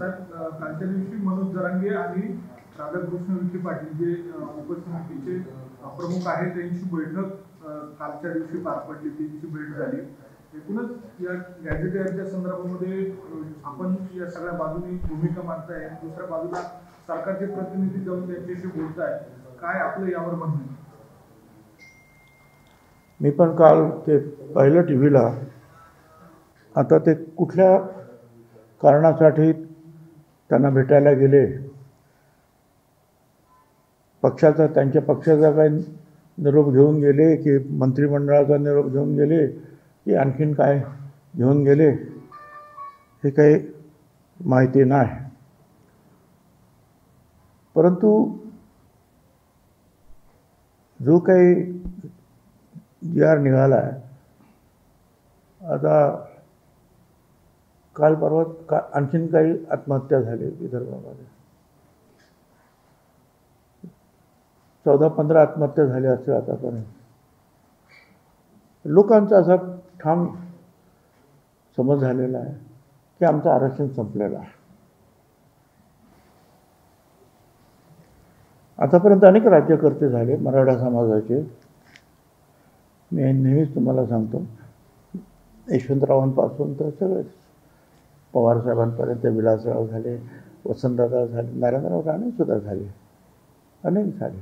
साहेब कालच्या दिवशी मनोज जरांगे आणि राधाकृष्ण विखे पाटील जे उपसमितीचे प्रमुख आहेत त्यांची बैठक कालच्या दिवशी पार पडली, त्यांची भेट झाली. एकूणच या गॅझेटियरच्या संदर्भामध्ये आपण या सगळ्या बाजूनी भूमिका मांडताय, दुसऱ्या बाजूला सरकारचे प्रतिनिधी जाऊन त्यांच्याशी बोलताय, काय आपलं यावर म्हणणं आहे? मी पण काल ते पाहिलं टीव्हीला. आता ते कुठल्या कारणासाठी त्यांना भेटायला गेले, त्यांच्या पक्षाचा काही निरोप घेऊन गेले की मंत्रिमंडळाचा निरोप घेऊन गेले की आणखीन काय घेऊन गेले हे काही माहिती नाही. परंतु जो काही जी.आर. निघाला आहे, आता काल परवा आणखीन काही आत्महत्या झाली विदर्भामध्ये. 14-15 आत्महत्या झाल्या असतील आतापर्यंत. लोकांचा असा ठाम समज झालेला आहे की आमचं आरक्षण संपलेलं आहे. आतापर्यंत अनेक राज्यकर्ते झाले मराठा समाजाचे. मी नेहमीच तुम्हाला सांगतो, यशवंतरावांपासून तर सगळेच, पवारसाहेबांपर्यंत विलासराव झाले, वसंतदादा झाले, नारायणराव राणेसुद्धा झाले, अनेक झाले.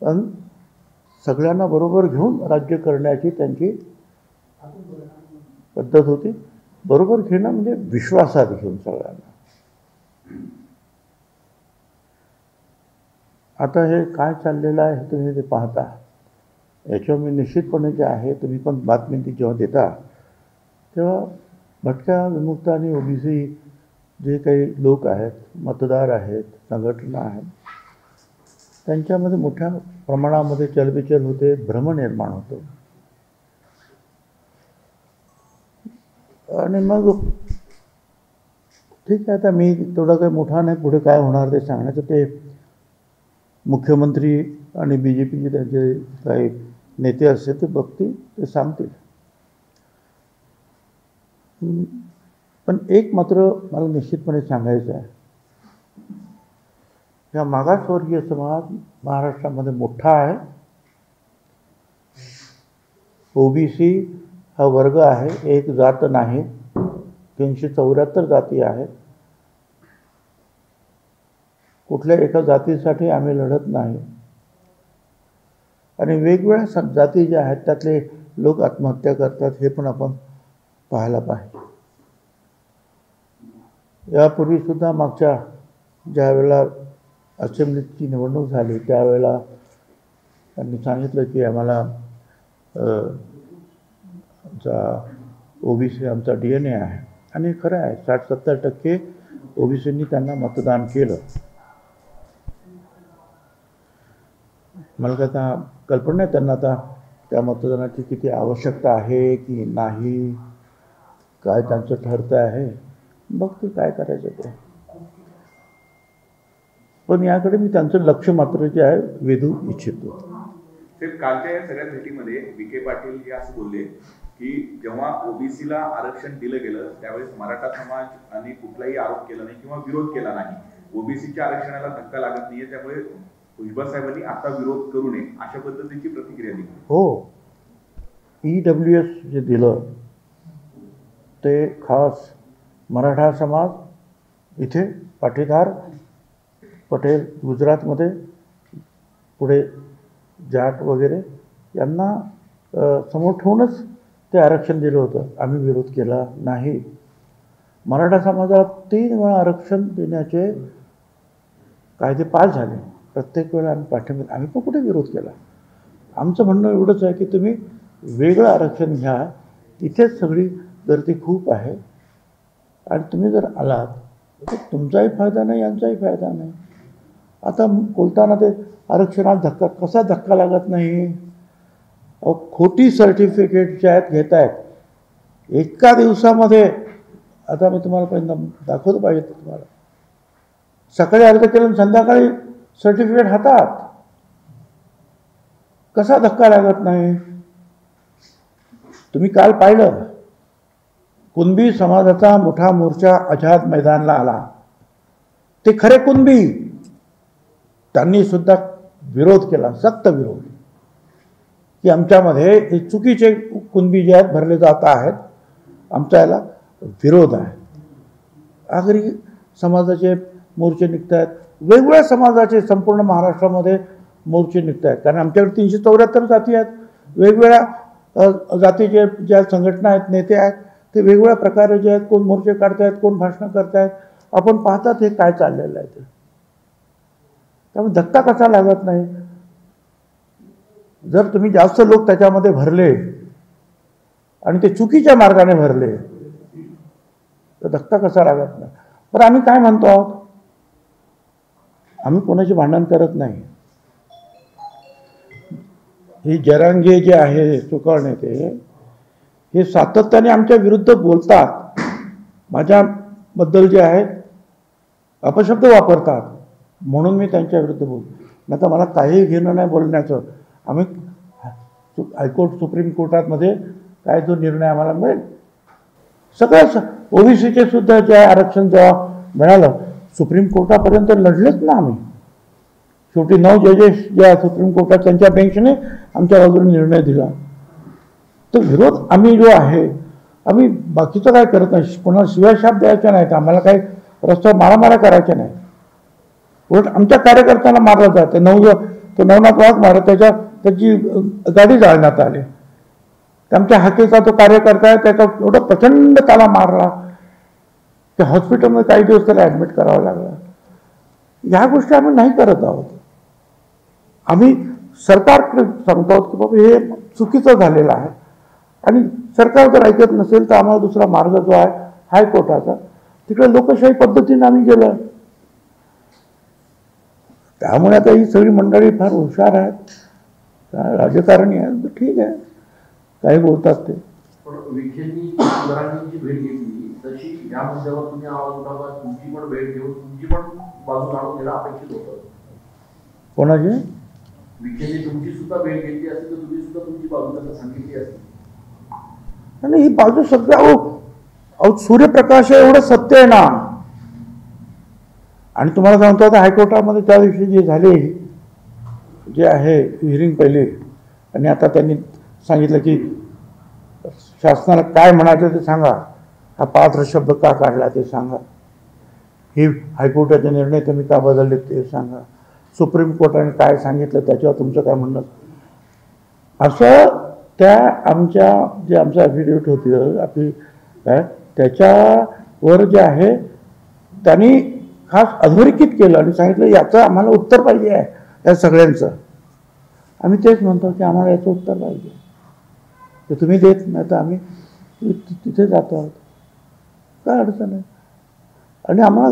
पण सगळ्यांना बरोबर घेऊन राज्य करण्याची त्यांची पद्धत होती. बरोबर घेणं म्हणजे विश्वासात घेऊन सगळ्यांना. आता हे काय चाललेलं आहे हे तुम्ही ते पाहता. याच्यावर मी निश्चितपणे जे आहे, तुम्ही पण बातमी जेव्हा देता तेव्हा भटक्या, विमुक्त आणि ओबीसी जे काही लोक आहेत, मतदार आहेत, संघटना आहेत, त्यांच्यामध्ये मोठ्या प्रमाणामध्ये चलबिचल होते, भ्रम निर्माण होतो. आणि मग ठीक आहे, आता मी तेवढा काही मोठा नाही, पुढे काय होणार ते सांगण्याचं. ते मुख्यमंत्री आणि BJPचे त्यांचे काही नेते असतील ते बघतील, ते सांगतील. पण एक मात्र मला निश्चितपणे सांगायचं आहे, या मागासवर्गीय समाज महाराष्ट्रामध्ये मोठा आहे. ओबीसी हा वर्ग आहे, एक जात नाही. 374 जाती आहेत. कुठल्या एका जातीसाठी आम्ही लढत नाही. आणि वेगवेगळ्या जाती ज्या आहेत त्यातले लोक आत्महत्या करतात, हे पण आपण पाहायला पाहिजे. यापूर्वीसुद्धा मागच्या ज्या वेळेला असेंब्लीची निवडणूक झाली त्यावेळेला त्यांनी सांगितलं की आम्हाला आमचा ओबीसी आमचा DNA आहे. आणि खरं आहे, 60-70% ओबीसींनी त्यांना मतदान केलं. मला काय आता कल्पना नाही त्यांना आता त्या मतदानाची किती आवश्यकता आहे की नाही, काय त्यांचं ठरतं आहे, बघते काय करायचं ते. पण याकडे मी त्यांचं लक्ष मात्र जे आहे वेधू इच्छितो. कालच्या या सगळ्या भेटीमध्ये विखे पाटील हे असं बोलले की जेव्हा ओबीसीला आरक्षण दिलं गेलं त्यावेळेस मराठा समाज आणि कुठलाही आरोप केला नाही किंवा विरोध केला नाही. ओबीसीच्या आरक्षणाला धक्का लागत नाहीये, त्यामुळे भुजबळ साहेबांनी आता विरोध करू नये अशा पद्धतीची प्रतिक्रिया दिली. हो, EWS जे दिलं ते खास मराठा समाज इथे पाटीदार, पटेल गुजरातमध्ये, पुढे जाट वगैरे यांना समोर ठेवूनच ते आरक्षण दिलं होतं. आम्ही विरोध केला नाही. मराठा समाजाला 3 वेळा आरक्षण देण्याचे कायदे पास झाले. प्रत्येक वेळा आम्ही पाठिंबा, आम्ही पण कुठे विरोध केला. आमचं म्हणणं एवढंच आहे की तुम्ही वेगळं आरक्षण घ्या, इथेच सगळी गर्दी खूप आहे. आणि तुम्ही जर आलात तर तुमचाही फायदा नाही, यांचाही फायदा नाही. आता बोलताना ते आरक्षणात धक्का, कसा धक्का लागत नाही. खोटी सर्टिफिकेट जे आहेत घेत आहेत एका दिवसामध्ये. आता मी तुम्हाला पहिल्यांदा दाखवतो पाहिजे तुम्हाला. सकाळी अर्ज केलं संध्याकाळी सर्टिफिकेट हातात. कसा धक्का लागत नाही. तुम्ही काल पाहिलं कुणबी समाजाचा मोठा मोर्चा आझाद मैदानला आला, ते खरे कुणबी, त्यांनी सुद्धा विरोध केला, सक्त विरोध, की आमच्यामध्ये हे चुकीचे कुणबी जे आहेत भरले जात आहेत, आमचा याला विरोध आहे. आगरी समाजाचे मोर्चे निघत आहेत, वेगवेगळ्या समाजाचे संपूर्ण महाराष्ट्रामध्ये मोर्चे निघत आहेत, कारण आमच्याकडे 374 जाती आहेत, वेगवेगळ्या जातीचे ज्या संघटना आहेत, नेते आहेत, ते वेगवेगळ्या प्रकारे जे आहेत, कोण मोर्चे काढतायत, कोण भाषणं करतायत, आपण पाहतात हे काय चाललेलं आहे. ते त्यामुळे धक्का कसा लागत नाही. जर तुम्ही जास्त लोक त्याच्यामध्ये भरले आणि ते चुकीच्या मार्गाने भरले तर धक्का कसा लागत नाही. पण आम्ही काय म्हणतो आहोत, आम्ही कोणाचे भांडण करत नाही. हे जरांगे जे आहे चुकार नेते, हे सातत्याने आमच्या विरुद्ध बोलतात, माझ्याबद्दल जे आहे अपशब्द वापरतात, म्हणून मी त्यांच्या विरुद्ध बोलतो. नाही तर मला काही घेणं नाही बोलण्याचं. आम्ही हायकोर्ट सुप्रीम कोर्टामध्ये काय जो निर्णय आम्हाला मिळेल, सगळ्या ओबीसीचे सुद्धा जे आरक्षण जेव्हा मिळालं सुप्रीम कोर्टापर्यंत लढलेच ना आम्ही. शेवटी 9 जजेस ज्या सुप्रीम कोर्टात त्यांच्या बेंचने आमच्या बाजूने निर्णय दिला. तो विरोध आम्ही जो आहे, आम्ही बाकीचं काय करत नाही, कोणाला शिवाशाप द्यायच्या नाहीत, आम्हाला काही रस्त्यावर मारामारा करायच्या नाही. उलट आमच्या कार्यकर्त्यांना मारलं जातं. नवनाथ वाघ मारत, त्याची गाडी जाळण्यात आली. आमच्या हाकेचा तो कार्यकर्ता आहे, त्याचा एवढा प्रचंड त्याला मारला की हॉस्पिटलमध्ये काही दिवस त्याला ॲडमिट करावं लागलं. ह्या गोष्टी आम्ही नाही करत आहोत. आम्ही सरकारकडे सांगतो आहोत की बाबा हे चुकीचं झालेलं आहे, आणि सरकार जर ऐकत नसेल तर आम्हाला दुसरा मार्ग जो आहे हायकोर्टाचा, तिकडे लोकशाही पद्धतीने आम्ही गेलो. त्यामुळे आता ही सगळी मंडळी फार हुशार आहेत, राजकारणी आहेत, तर ठीक आहे, काही बोलतात ते. पण विखेंनी जरांगेंची भेट घेतली तशी या मुद्द्यावर तुम्ही आवाज उठवला, तुमची पण भेट घेऊन तुमची पण बाजू जाणून घेणं अपेक्षित होतं. कोणाची? विखेंनी तुमची सुद्धा भेट घेतली असती तर तुम्ही सुद्धा तुमची बाजू त्यांना सांगितली असती. आणि ही बाजू सगळं सूर्यप्रकाश एवढं सत्य आहे ना. आणि तुम्हाला सांगतो आता हायकोर्टामध्ये त्या दिवशी जे झाले जे आहे हिअरिंग पहिली, आणि आता त्यांनी सांगितलं की शासनाला काय म्हणायचं ते सांगा, हा पात्र शब्द का काढला ते सांगा, हे हायकोर्टाचे निर्णय तुम्ही का बदलले ते सांगा, सुप्रीम कोर्टाने काय सांगितलं त्याच्यावर तुमचं काय म्हणणं, असं त्या आमच्या जे आमचं ॲफिडेविट होती आपली काय त्याच्यावर जे आहे त्यांनी खास अधोरेखित केलं आणि सांगितलं याचं आम्हाला उत्तर पाहिजे आहे या सगळ्यांचं. आम्ही तेच म्हणतो की आम्हाला याचं उत्तर पाहिजे, ते तुम्ही देत नाही तर आम्ही तिथे जातो आहोत, काय अडचण आहे. आणि आम्हाला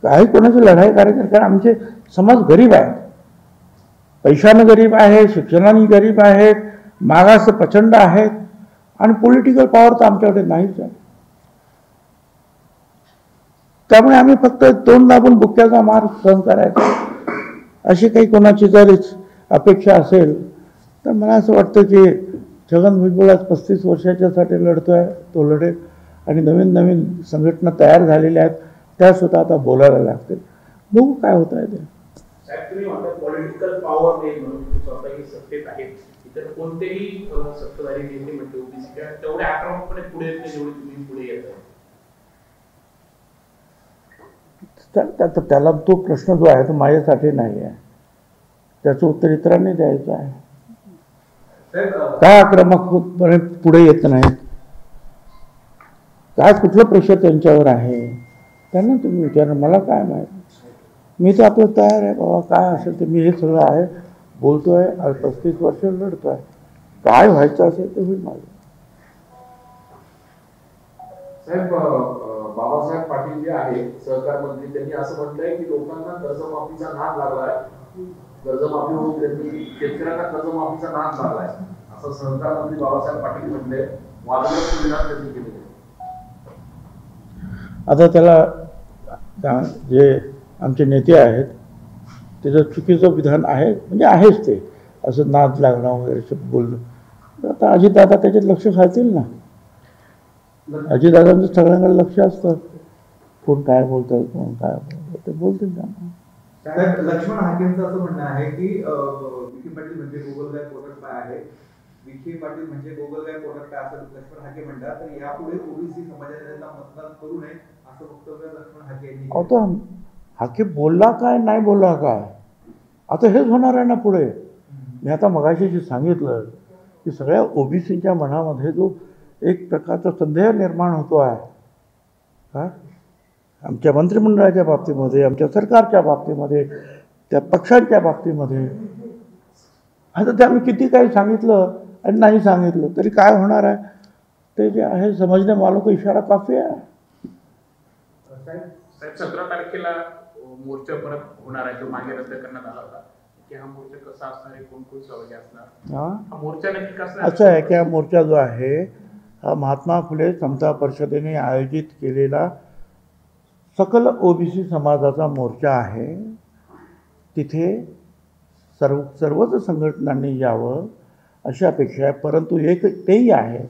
काही कोणाची लढाई करायची, कारण आमचे समाज गरीब आहेत, पैशानं गरीब आहे, शिक्षणाने गरीब आहेत, मागास प्रचंड आहेत, आणि पॉलिटिकल पॉवर तर आमच्याकडे नाहीच आहे. त्यामुळे आम्ही फक्त तोंड दाबून बुक्क्याचा मार सहन करायचा, अशी काही कोणाची जर अपेक्षा असेल तर मला असं वाटतं की छगन भुजबळ आज 35 वर्षाच्यासाठी लढतोय, तो लढेल. आणि नवीन नवीन संघटना तयार झालेल्या आहेत, त्या सुद्धा आता बोलायला लागतील. बघू काय होत आहे ते. साहेब तुम्ही म्हणता पॉलिटिकल पॉवर नाही म्हणून स्वतःही सत्तेत आहेत, इतर कोणतेही सत्ताधारी नेते म्हणजे ओबीसी तेवढे आक्रमकपणे पुढे येत नाही जेवढे तुम्ही पुढे येत आहे. त्याला तो प्रश्न जो आहे तो माझ्यासाठी नाही आहे, त्याचं उत्तर इतरांनी द्यायचं आहे. काय आक्रमकपणे पुढे येत नाहीत, काय कुठलं प्रेशर त्यांच्यावर आहे त्यांना तुम्ही विचारा, मला काय माहिती. मी तर आपलं तयार आहे बाबा, काय असेल ते मी हे सगळं आहे बोलतोय, 35 वर्ष लढतोय, काय व्हायचं असेल ते होईल माझं. साहेब बाबासाहेब पाटील जे आहेत सहकार मंत्री, त्यांनी असं म्हटलंय की लोकांना कर्जमाफीचा नाद लागलाय, कर्जमाफी होऊन त्यांनी शेतकऱ्यांना कर्जमाफीचा नाद लागलाय असं सहकार मंत्री बाबासाहेब पाटील म्हटले. वादग्रस्त विधान त्यांनी केले. आता त्याला जे आमचे नेते आहेत त्याचं चुकीचं विधान आहे, म्हणजे आहेच ते, असं नाद लागणं वगैरे बोलणं. आता अजितदादा त्याच्यात लक्ष घालतील ना. अजितदादांचं सगळ्यांकडे लक्ष असतं, कोण काय बोलतात, कोण काय बोलतात, ते बोलतील त्यांना. साहेब, लक्ष्मण हाकेंचं असं म्हणणं आहे की विखे पाटील म्हणजे गोगलगाय पोटक आहे, विखे पाटील म्हणजे गोगलगाय पोटक असं लक्ष्मण हाके म्हणतात. तर यापुढे ओबीसी समाजाने त्यांना मतदान करू नये असं वक्तव्य लक्ष्मण हाके यांनी केलं. आता हाके बोलला काय नाही बोलला काय, आता हेच होणार आहे ना पुढे. मी आता मगाशी जे सांगितलं की सगळ्या ओबीसीच्या मनामध्ये जो एक प्रकारचा संदेह निर्माण होतो आहे, हा, आमच्या मंत्रिमंडळाच्या बाबतीमध्ये, आमच्या सरकारच्या बाबतीमध्ये, त्या पक्षांच्या बाबतीमध्ये, आता ते आम्ही किती काही सांगितलं आणि नाही सांगितलं तरी काय होणार आहे, ते जे आहे समजणे वालों को इशारा काफी आहे. साहेब 17 तारखेला मोर्चा परत होणार आहे, जो मागे रद्द करण्यात आला होता, की हा मोर्चा कसा असणार आहे, कोण कोण सहभागी असणार, हा मोर्चा नक्की कसा असं आहे की हा मोर्चा जो आहे हा महात्मा फुले समता परिषदेने आयोजित केलेला सकल ओबीसी समाजाचा मोर्चा आहे. तिथे सर्वच संघटनांनी यावं अशी अपेक्षा आहे. परंतु एक तेही आहे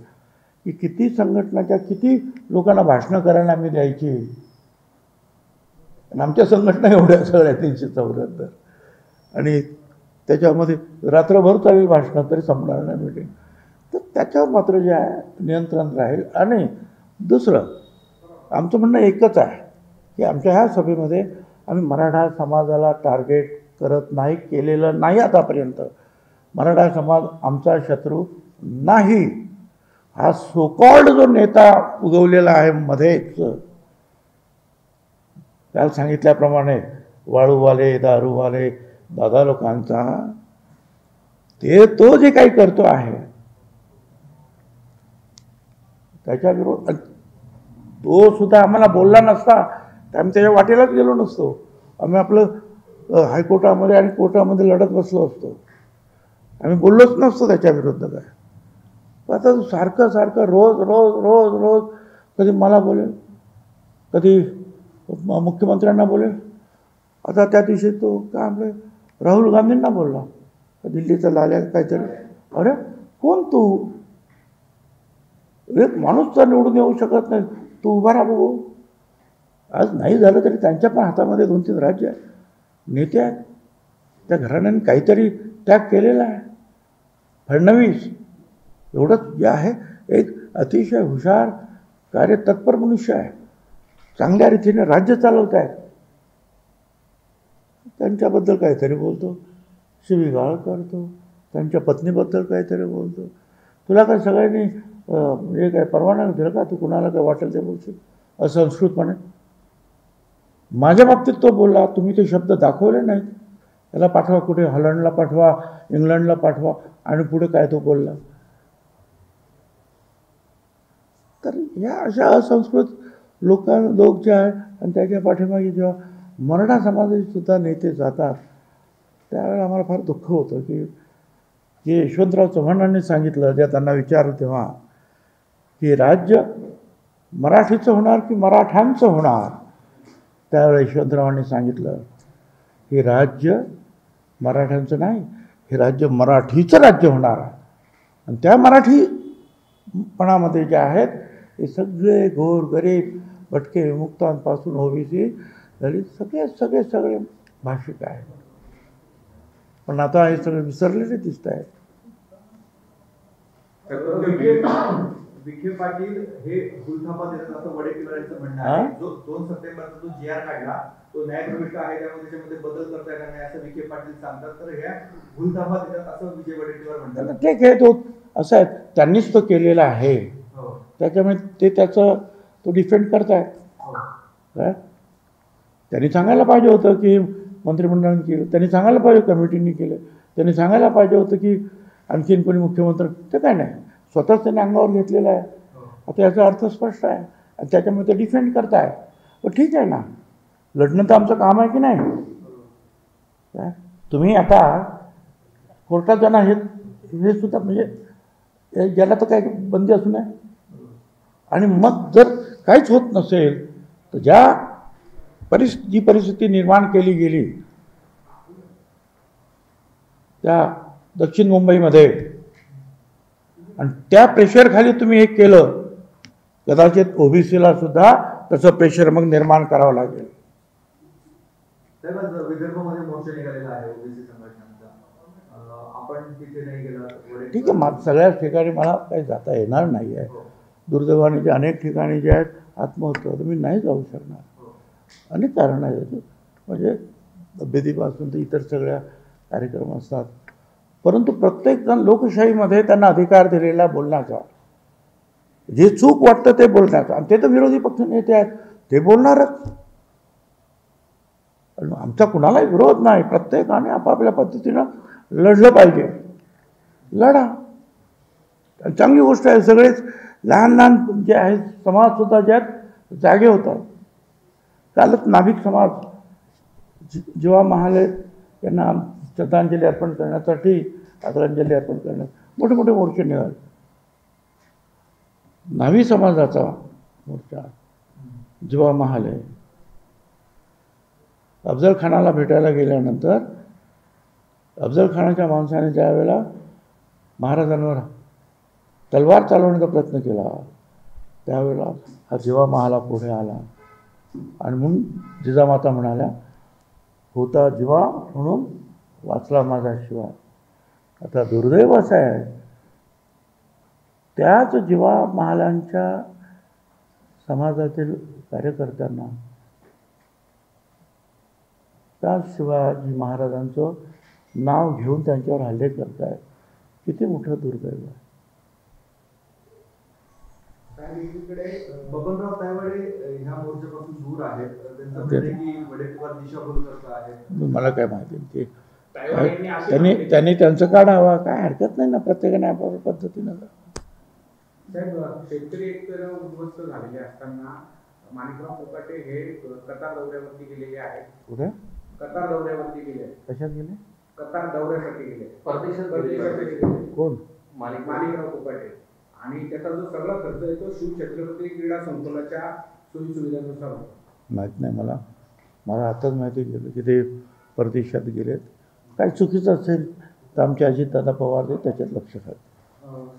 की किती संघटनाच्या किती लोकांना भाषणं करायला आम्ही द्यायची, आणि आमच्या संघटना एवढ्या सगळ्या 374, आणि त्याच्यामध्ये रात्रभर चालेल भाषणं तरी संपणार नाही मीटिंग. तर त्याच्यावर मात्र जे आहे नियंत्रण राहील. आणि दुसरं आमचं म्हणणं एकच आहे की आमच्या ह्या सभेमध्ये आम्ही मराठा समाजाला टार्गेट करत नाही, केलेलं नाही आतापर्यंत. मराठा समाज आमचा शत्रू नाही. हा सोकॉल्ड जो नेता उगवलेला आहे मध्येच, काल सांगितल्याप्रमाणे वाळूवाले, दारूवाले दादा लोकांचा, तो जे काही करतो आहे त्याच्या विरोध, तो सुद्धा आम्हाला बोलला नसता तर आम्ही त्याच्या वाटेलाच गेलो नसतो. आम्ही आपलं हायकोर्टामध्ये आणि कोर्टामध्ये लढत बसलो असतो, आम्ही बोललोच नसतो त्याच्या विरुद्ध काय. पण आता सारखं सारखं रोज रोज रोज रोज कधी मला बोलेल, कधी मुख्यमंत्र्यांना बोलेल. आता त्या दिवशी तो काय आपले राहुल गांधींना बोलला, दिल्लीचा लाल्या काहीतरी. अरे कोण तू, एक माणूस तर निवडून येऊ शकत नाही, तू उभा राहा बघू. आज नाही झालं तरी त्यांच्या पण हातामध्ये 2-3 राज्य आहे, नेते आहेत, त्या घराण्याने काहीतरी त्याग केलेला आहे. फडणवीस एवढंच जे आहे एक अतिशय हुशार कार्यतत्पर मनुष्य आहे, चांगल्या रीतीने राज्य चालवत आहेत. त्यांच्याबद्दल काहीतरी बोलतो, शिवीगाळ करतो, त्यांच्या पत्नीबद्दल काहीतरी बोलतो. तुला काय सगळ्यांनी म्हणजे काय परवाना दिलं का, तू कुणाला काय वाटेल ते बोलशील असंस्कृतपणे. माझ्या बाबतीत तो बोलला, तुम्ही ते शब्द दाखवले नाहीत. त्याला पाठवा कुठे, हॉलंडला पाठवा, इंग्लंडला पाठवा, आणि पुढे काय तो बोलला. तर या अशा असंस्कृत लोक जे आहे, आणि त्याच्या पाठीमागे जेव्हा मराठा समाजाचे सुद्धा नेते जातात त्यावेळेला आम्हाला फार दुःख होतं की जे यशवंतराव चव्हाणांनी सांगितलं, ज्या त्यांना विचारलं तेव्हा की राज्य मराठीचं होणार की मराठ्यांचं होणार, त्यावेळेला यशवंतरावांनी सांगितलं हे राज्य मराठ्यांचं नाही, हे राज्य मराठीचं राज्य होणार आहे. आणि त्या मराठीपणामध्ये जे आहेत हे सगळे गोरगरीब, भटके विमुक्तांपासून ओबीसी दलित सगळे भाषिक आहेत. पण आता हे सगळे विसरलेले दिसत आहेत. विखे पाटील हे भूलथापा देतात असं वडेट्टीवारांचं म्हणणं आहे. जो 2 सप्टेंबरचा जो GR काढला तो न्यायप्रविष्ट आहे, त्यामुळे त्याच्यामध्ये बदल करता येणार नाही असं विखे पाटील सांगतात. तर ह्या भूलथापा देतात असं विजय वडेट्टीवार म्हणतात. ठीक आहे, तो असं आहे, त्यांनीच तो केलेला आहे, त्याच्यामुळे ते त्याचं तो डिफेंड करतायत. काय त्यांनी सांगायला पाहिजे होतं की मंत्रिमंडळाने केलं, त्यांनी सांगायला पाहिजे कमिटीने केलं, त्यांनी सांगायला पाहिजे होतं की आणखीन कोणी मुख्यमंत्री, ते काय नाही, स्वतःच त्यांनी अंगावर घेतलेलं आहे. आता याचा अर्थ स्पष्ट आहे आणि त्याच्यामुळे ते डिफेंड करताय. पण ठीक आहे ना, लढणं तर आमचं काम आहे की नाही. काय तुम्ही आता कोर्टात जाणार हे सुद्धा म्हणजे ज्याला तर काही बंदी असू नये. आणि मग जर काहीच होत नसेल तर जी परिस्थिती निर्माण केली गेली त्या दक्षिण मुंबईमध्ये, आणि त्या प्रेशरखाली तुम्ही हे केलं, कदाचित ओबीसीला सुद्धा तसं प्रेशर मग निर्माण करावं लागेल. साहेब, विदर्भामध्ये मोर्चा निघालेला आहे ओबीसी संघटनांचा, आपण तिथे नाही गेला. ठीक आहे, सगळ्याच ठिकाणी मला काही जाता येणार नाही आहे. दुर्दैवाने जे अनेक ठिकाणी जे आहेत आत्महत्या होतं, मी नाही जाऊ शकणार. अनेक कारणं आहेत, म्हणजे तब्येतीपासून तर इतर सगळ्या कार्यक्रम असतात. परंतु प्रत्येकजण लोकशाहीमध्ये त्यांना अधिकार दिलेला बोलण्याचा, जे चूक वाटतं ते बोलण्याचा, आणि ते तर विरोधी पक्ष नेते आहेत, ते बोलणारच. आमचा कुणालाही विरोध नाही, प्रत्येकाने आपापल्या पद्धतीनं लढलं पाहिजे. लढा, चांगली गोष्ट आहे. सगळेच लहान लहान जे आहेत समाजसुद्धा जे आहेत जागे होतात. कालच नाभिक समाज जेव्हा महाले यांना श्रद्धांजली अर्पण करण्यासाठी, आदरांजली अर्पण करण्यास मोठे मोठे मोर्चे निघाले. नावी समाजाचा मोर्चा जेव्हा महाले अफजल खानाला भेटायला गेल्यानंतर अफजल खानाच्या माणसाने ज्या वेळेला महाराजांवर तलवार चालवण्याचा प्रयत्न केला, त्यावेळेला हा जिवा महाला पुढे आला आणि म्हणून जिजामाता म्हणाल्या, होता जिवा म्हणून वाचला माझा शिवा. आता दुर्दैव असं आहे, त्याच जिवा महालांच्या समाजातील कार्यकर्त्यांना त्याच शिवाजी महाराजांचं नाव घेऊन त्यांच्यावर हल्ले करत आहेत. किती मोठं दुर्दैव आहे. बबनराव तायवाडे ह्या मोर्चापासून दूर आहेत. त्यांचं म्हणणं आहे की वडेट्टीवार दिशाभूल करत आहेत. मला काय माहिती ते त्यांनी त्यांचं काढावा, काय हरकत नाही ना. प्रत्येकाने आपापल्या पद्धतीनं. साहेब, शेतकरी एकतर उद्ध्वस्त झालेले असताना माणिकराव कोकाटे हे कतार दौऱ्यावरती गेलेले आहेत. कुठे कतार दौऱ्यावरती गेले. कशात गेले? कतार दौऱ्यासाठी गेले. परदेशात कोण? माणिकराव कोकाटे. आणि त्याचा जो सगळा खर्च आहे तो शिवछत्रपती क्रीडा संकुलाच्या सोयी सुविधांनुसार होतो. माहीत नाही मला. मला आताच माहिती गेलं की ते परदेशात गेलेत. काही चुकीचं असेल तर आमचे अजितदादा पवार ते त्याच्यात लक्ष घालतात.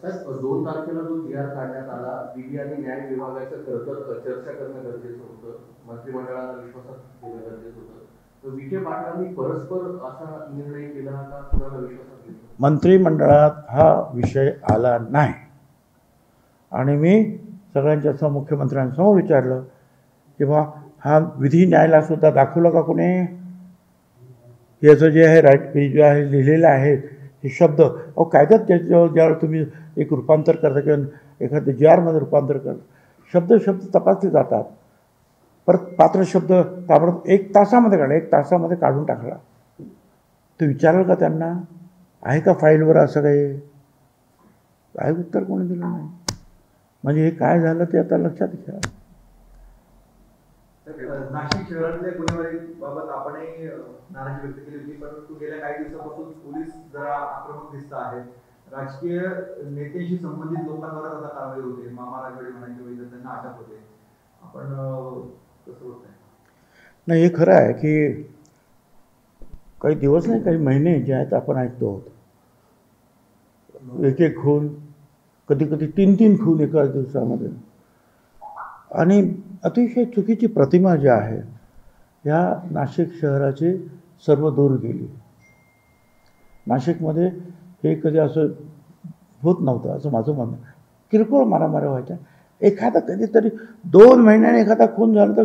साहेब, 2 तारखेला जो जी आर काढण्यात आला, विधी आणि न्याय विभागाचं खरं तर चर्चा करणं गरजेचं होतं, मंत्रिमंडळाला विश्वासात घेणं गरजेचं होतं. विखे पाटलांनी परस्पर असा निर्णय केला का, कुणाला विश्वासात घेतलं? मंत्रिमंडळात हा विषय आला नाही. आणि मी सगळ्यांच्या समोर मुख्यमंत्र्यांसमोर विचारलं की बा हा विधी न्यायाला सुद्धा दाखवलं का कोणी? याचं जे आहे जे आहे लिहिलेलं आहे हे शब्द, अहो कायद्यात ज्यावेळेस तुम्ही एक रूपांतर करता किंवा एखाद्या जी आरमध्ये रूपांतर करता, शब्द तपासले जातात. परत पात्र शब्द ताबडतोब 1 तासामध्ये काढला, 1 तासामध्ये काढून टाकला. ते विचाराल का त्यांना, आहे का फाईलवर असं काही? काय उत्तर कोणी दिलं नाही. म्हणजे हे काय झालं ते आता लक्षात घ्या. नाशिक शहरातल्या गुन्हेगारीबाबत आपणही नाराजी व्यक्त केली होती, परंतु गेल्या काही दिवसापासून पोलीस जरा आक्रमक दिसत आहेत. राजकीय नेत्यांशी संबंधित लोकांवर आता कारवाई होते. मामा राजवाडे म्हणायचे वैद्य त्यांना अटक होते. आपण कसं होत नाही, हे खरं आहे की काही दिवस नाही, काही महिने जे आहेत आपण ऐकतो, एक खून, कधी 3 खून एका दिवसामध्ये. आणि अतिशय चुकीची प्रतिमा जी आहे ह्या नाशिक शहराची सर्व दूर गेली. नाशिकमध्ये हे कधी असं होत नव्हतं असं माझं म्हणणं. किरकोळ मारामाऱ्या व्हायच्या. एखादा कधीतरी 2 महिन्याने एखादा खून झाला तर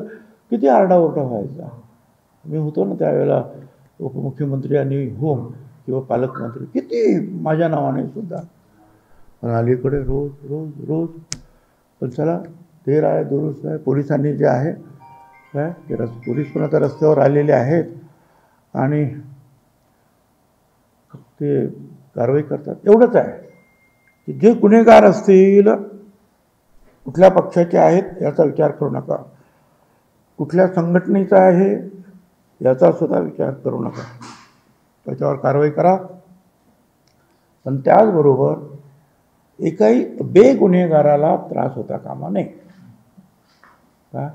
किती आरडाओरडा व्हायचा. मी होतो ना त्यावेळेला उपमुख्यमंत्री आणि होम किंवा पालकमंत्री, किती माझ्या नावाने सुद्धा. पण अलीकडे रोज पण चला देर आहे दुरुस्त आहे. पोलिसांनी जे आहे काय ते पोलीस पण आता रस्त्यावर आलेले आहेत आणि ते कारवाई करतात. एवढंच आहे की जे गुन्हेगार असतील, कुठल्या पक्षाचे आहेत याचा विचार करू नका, कुठल्या संघटनेचा आहे याचा सुद्धा विचार करू नका, त्याच्यावर कारवाई करा. पण त्याचबरोबर एकाही बेगुन्हेगाराला त्रास होता कामा नये. का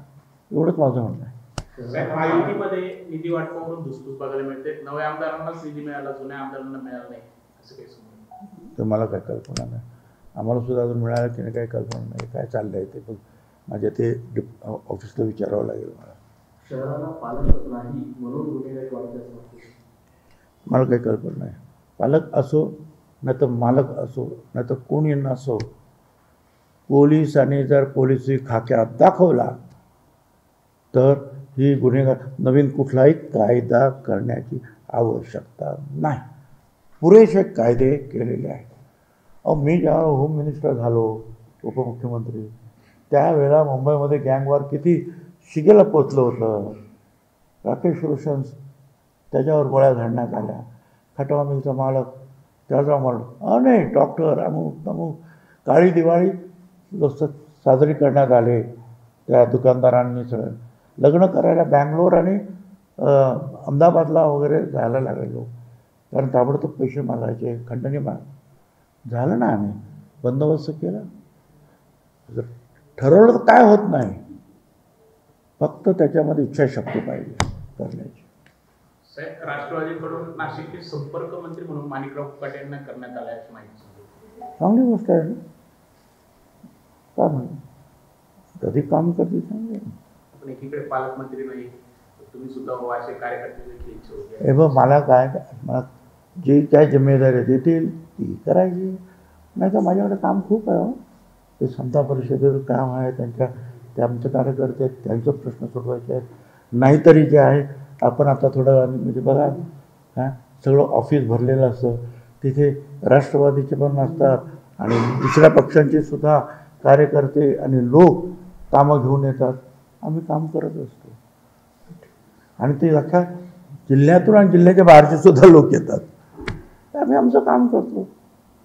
एवढंच माझं म्हणणं आहे. महायुतीमध्ये निधी वाटपावरून धुसफूस बघायला मिळते. नव्या आमदारांनाच निधी मिळाला, जुन्या आमदारांना मिळाला नाही, असं काही समजलं तर मला काय कल्पना नाही. आम्हाला सुद्धा अजून मिळालं की नाही काही कल्पना नाही काय चाललं आहे ते. माझ्या ते ऑफिसला विचारावं लागेल मला. शहराला पालक नाही म्हणून गुन्हेगारी वाढते असं वाटतं. मला काही कल्पना नाही. पालक असो नाही तर मालक असो नाही तर कोणी नसो, पोलिसांनी जर पोलिसी खाक्यात दाखवला तर ही गुन्हेगार नवीन कुठलाही कायदा करण्याची आवश्यकता नाही. पुरेसे कायदे केलेले आहेत. मी ज्यावेळेला होम मिनिस्टर झालो, उपमुख्यमंत्री, त्यावेळेला मुंबईमध्ये गँगवॉर किती शिगेला पोचलं होतं. राकेश रोशन त्याच्यावर गोळ्या झाडण्यात आल्या. खटवा मिलचा मालक त्याचा मालक नाही डॉक्टर अमुक तमुक काळी दिवाळी साजरी करण्यात आले. त्या दुकानदारांनी सगळं लग्न करायला बँगलोर आणि अहमदाबादला वगैरे जायला लागलेलो, कारण ताबडतोब पैसे मागायचे, खंडणी झालं ना. आम्ही बंदोबस्त केला. जर ठरवलं तर काय होत नाही, फक्त त्याच्यामध्ये इच्छाशक्ती पाहिजे करण्याची. साहेब, राष्ट्रवादीकडून नाशिकचे संपर्क मंत्री म्हणून माणिकराव फुकाटे यांना करण्यात आलं याची माहिती. चांगली गोष्ट आहे ना. का म्हणून कधी काम करते चांगले. पण एकीकडे पालकमंत्री नाही, तुम्ही सुद्धा हो असे कार्यकर्ते देखील इच्छा होती. हे बघ, मला जी काय जिम्मेदारी देतील ती करायची, नाही तर माझ्याकडे काम खूप आहे. हो, ते समता परिषदेचं काम आहे, ते आमचे कार्यकर्ते आहेत, त्यांचे प्रश्न सोडवायचे आहेत. नाहीतरी जे आहे आपण आता थोडं म्हणजे बघा सगळं ऑफिस भरलेलं असतं, तिथे राष्ट्रवादीचे पण असतात आणि दुसऱ्या पक्षांचे सुद्धा कार्यकर्ते आणि लोक कामं घेऊन येतात. आम्ही काम करत असतो आणि ते अख्ख्या जिल्ह्यातून आणि जिल्ह्याच्या बाहेरचे सुद्धा लोक येतात. आम्ही आमचं काम करतो.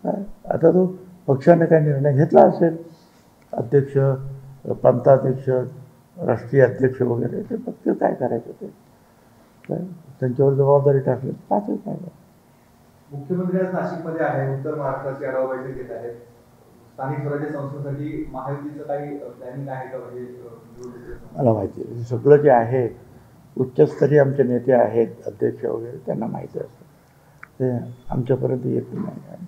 काय आता तो पक्षाने काय निर्णय घेतला असेल, अध्यक्ष, प्रांताध्यक्ष, राष्ट्रीय अध्यक्ष वगैरे, ते पक्ष काय करायचं ते काय त्यांच्यावर जबाबदारी टाकली पाहतो काय. मुख्यमंत्री आज नाशिकमध्ये आहे, उत्तर महाराष्ट्राची आढावा बैठक घेत आहेत. स्थानिक स्वराज्य संस्थेसाठी महायुतीचं काही प्लॅनिंग आहे का? म्हणजे मला माहिती आहे सगळं जे आहे, उच्चस्तरीय आमचे नेते आहेत, अध्यक्ष वगैरे, त्यांना माहिती असतं. ते आमच्यापर्यंत येत नाही.